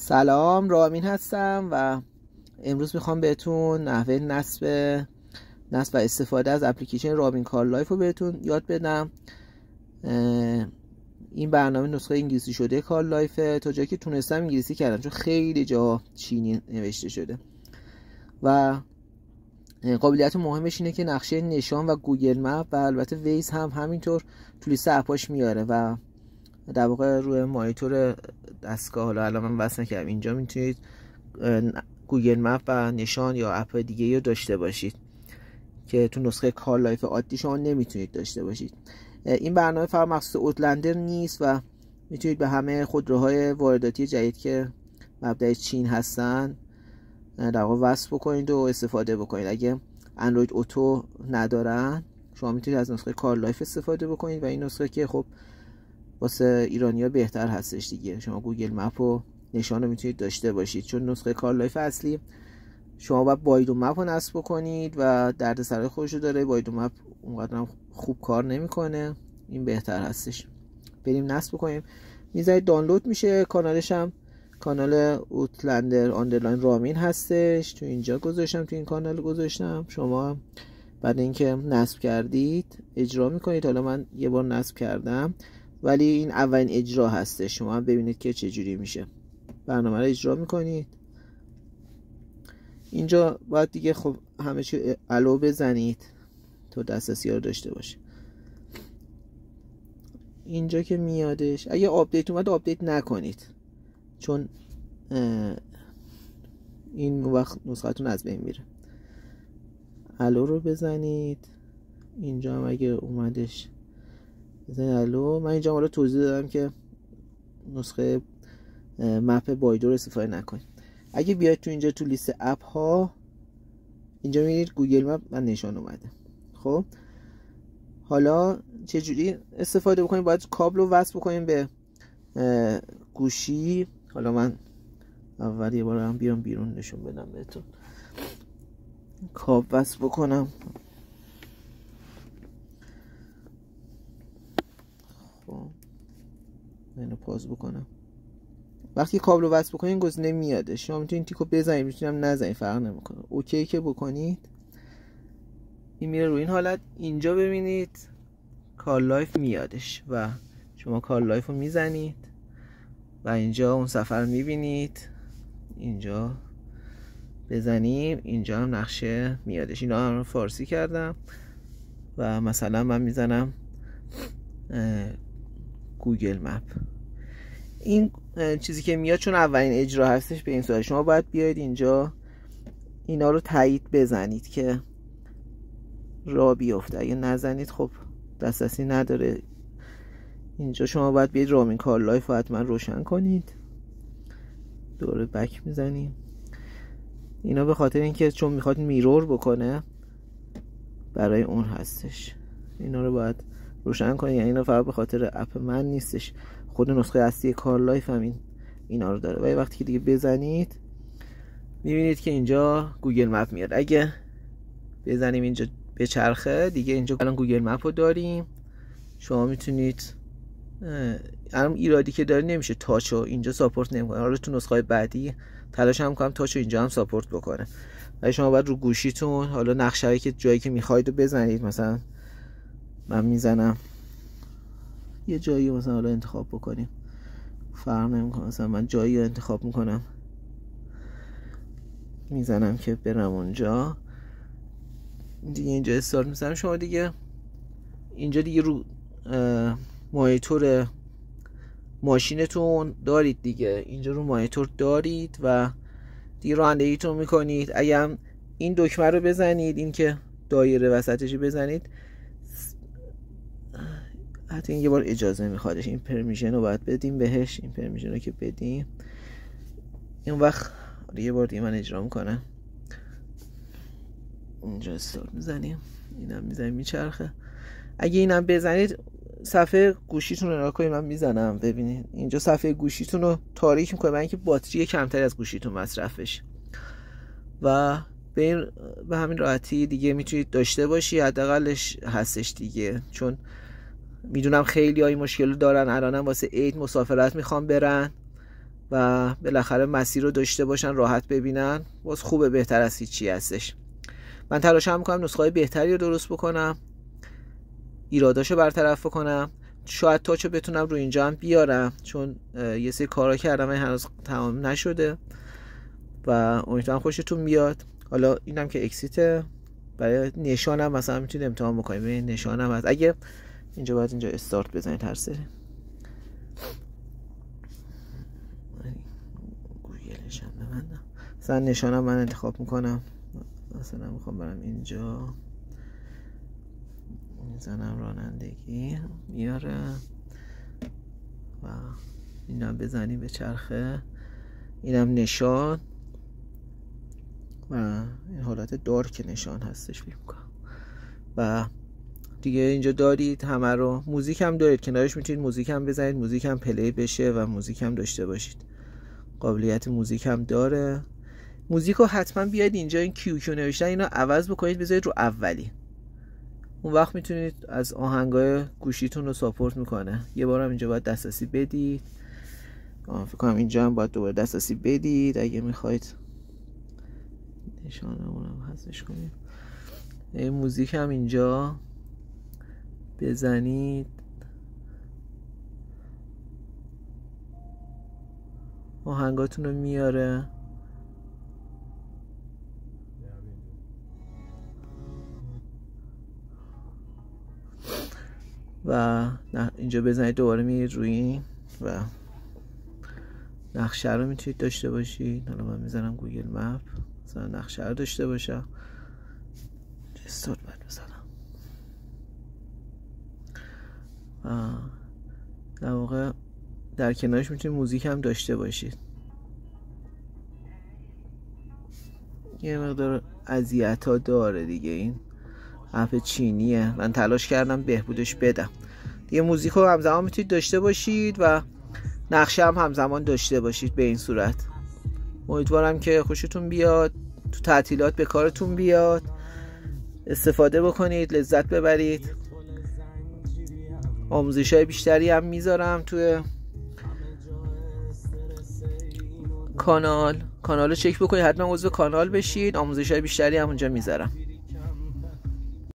سلام، رامین هستم و امروز میخوام بهتون نحوه نصب و استفاده از اپلیکیشن رامین کار لایف رو بهتون یاد بدم. این برنامه نسخه انگلیسی شده کار لایفه. تا جایی که تونستم انگلیسی کردم چون خیلی جا چینی نوشته شده و قابلیت مهمش اینه که نقشه نشان و گوگل مپ و البته ویز هم همینطور تو لیست اپاش میاره و در واقع روی مانیتور دستگاه، حالا الان من وصل نکردم، اینجا میتونید گوگل مپ و نشان یا اپ دیگه رو داشته باشید که تو نسخه کار لایف عادی شما نمیتونید داشته باشید. این برنامه فقط مخصوص اوتلندر نیست و میتونید به همه خودروهای وارداتی جدید که مبدأ چین هستن در واقع وصل بکنید و استفاده بکنید. اگه اندروید اوتو ندارن شما میتونید از نسخه کار لایف استفاده بکنید و این نسخه که خب واسه ایرانی‌ها بهتر هستش دیگه. شما گوگل مپ و نشان رو میتونید داشته باشید، چون نسخه کار لایف اصلی شما باید بایدو مپ رو نصب کنید و دردسرای خودش رو داره. بایدو مپ اونقدر خوب کار نمیکنه، این بهتر هستش. بریم نصب کنیم. میذارید دانلود میشه. کانالش هم کانال اوتلندر آندرلاین رامین هستش. تو اینجا گذاشتم، تو این کانال گذاشتم. شما بعد اینکه نصب کردید اجرا میکنید. حالا من یه بار نصب کردم ولی این اولین اجرا هستش. شما هم ببینید که چجوری میشه. برنامه رو اجرا میکنید. اینجا باید دیگه خب همه چی الو بزنید تا دسترسی رو داشته باشه. اینجا که میادش، اگه آپدیت اومد آپدیت نکنید چون این وقت نسختون از بین میره. الو رو بزنید. اینجا هم اگه اومدش بزنید الو. من اینجا حالا توضیح دادم که نسخه مپ بایدو رو استفاده نکنید. اگه بیاید تو اینجا تو لیست اپ ها اینجا میبینید گوگل مپ و نشان اومده. خب حالا چجوری استفاده بکنیم؟ باید کابل رو وصل بکنیم به گوشی. حالا من اول یه بار هم بیام بیرون نشون بدم بهتون. کابل وصل بکنم. خب اینو پاز بکنم. وقتی کابل رو وصل بکنین گزینه میاده. شما میتونید تیکو بزنید، میتونید نزنید، فرق نمیکنه. اوکی که بکنید این میره رو این حالت. اینجا ببینید کار لایف میادش و شما کار لایف رو میزنید و اینجا اون سفر میبینید. اینجا بزنیم، اینجا هم نقشه میادش. اینا هم فارسی کردم و مثلا من میزنم گوگل مپ. این چیزی که میاد چون اولین اجرا هستش به این صورت. شما باید بیاید اینجا اینا رو تایید بزنید که راه بیفته. اگه نزنید خب دسترسی نداره. اینجا شما باید بیاید رامین کار لایف رو حتما روشن کنید. دوره بک میزنیم. اینا به خاطر اینکه چون میخواد میرور بکنه برای اون هستش. اینا رو باید روشن کنید. یعنی اینا فقط به خاطر اپ من نیستش، خود نسخه اصلی کار لایف هم اینا رو داره. و وقتی که دیگه بزنید میبینید که اینجا گوگل مپ میاد. اگه بزنیم اینجا به چرخه دیگه اینجا الان گوگل مپ رو داریم. شما میتونید الان ایرادی که داره نمیشه تاچو اینجا ساپورت نمیکنه. حالا تو نسخه بعدی تلاش هم کنم تاچو اینجا هم ساپورت بکنه. ولی شما باید رو گوشیتون حالا نقشه‌ای که جایی که میخواید رو بزنید. مثلا من میزنم یه جایی مثلا حالا انتخاب بکنیم، فرق نمیکنه. مثلا من جایی رو انتخاب میکنم میزنم که برم اونجا دیگه. اینجا استارت میزنم. شما دیگه اینجا دیگه رو مانیتور ماشینتون دارید دیگه. اینجا رو مانیتور دارید و دیگه رانندگیتون میکنید. اگه هم این دکمه رو بزنید، این که دایره وسطش بزنید، حتی این یه بار اجازه میخوادش. این پرمیشن رو باید بدیم بهش. این پرمیشن رو که بدیم این وقت یه بار دیگه من اجرا میکنم. اینجا استارت میزنیم، اینم میزنیم میچرخه. اگه اینم بزنید صفحه گوشیتون رو نگاه کنید. من میزنم ببینید اینجا صفحه گوشیتون رو تاریک میکنه برای اینکه باتری کمتری از گوشیتون مصرف بشه و به همین راحتی دیگه میتونید داشته باشی. حداقلش هستش دیگه، چون میدونم خیلی های مشکل دارن. الانم واسه عید مسافرت میخوام برن و بالاخره مسیر رو داشته باشن، راحت ببینن. باز خوبه، بهتر از هیچی هستش. من تلاشم میکنم نسخه های بهتری رو درست بکنم، ایراداشو برطرف بکنم. شاید تاچو بتونم رو اینجا هم بیارم، چون یه سری کارا کردم هنوز تمام نشده و امیدوارم خوشتون بیاد. حالا اینم که اکسیته، برای نشانم مثلا میتونید امتحان بکنید. ببین نشانم هست. اگه اینجا باید اینجا استارت بزنید هر سری. گوگلش هم ببندم. مثلا نشانم من انتخاب میکنم، مثلا میخوام برم اینجا، میزنم رانندگی میاره و اینم بزنیم به چرخه. اینم نشان و این حالت دارک نشان هستش فکر میکنم. و دیگه اینجا دارید همه رو. موزیک هم دارید، کنارش میتونید موزیک هم بزنید، موزیک هم پلی بشه و موزیک هم داشته باشید. قابلیت موزیک هم داره. موزیک رو حتما بیاید اینجا این کیو نوشتن اینو عوض بکنید، بذارید رو اولی. اون وقت میتونید از آهنگای گوشیتون رو ساپورت میکنه. یه بارم اینجا باید دسترسی بدید. فکر کنم اینجا هم باید دوباره دسترسی بدید اگه میخواید نشانمون هم حذفش کنید. این موزیک هم اینجا بزنید، آهنگاتون رو میاره. و اینجا بزنید دوباره میرید روی این و نقشه رو میتونید داشته باشید. حالا من میزنم گوگل مپ، مثلا نقشه رو داشته باشم. استارت باید بزنم. در واقع در کنارش میتونید موزیک هم داشته باشید. یه مقدار اذیت ها داره دیگه، این اپ چینیه. من تلاش کردم بهبودش بدم دیگه. موزیک رو همزمان میتونید داشته باشید و نقشه هم همزمان داشته باشید. به این صورت امیدوارم که خوشتون بیاد، تو تعطیلات به کارتون بیاد، استفاده بکنید، لذت ببرید. آموزش‌های بیشتری هم میذارم توی کانال رو چک بکنید، حتما عضو کانال بشید. آموزش‌های بیشتری هم اونجا میذارم.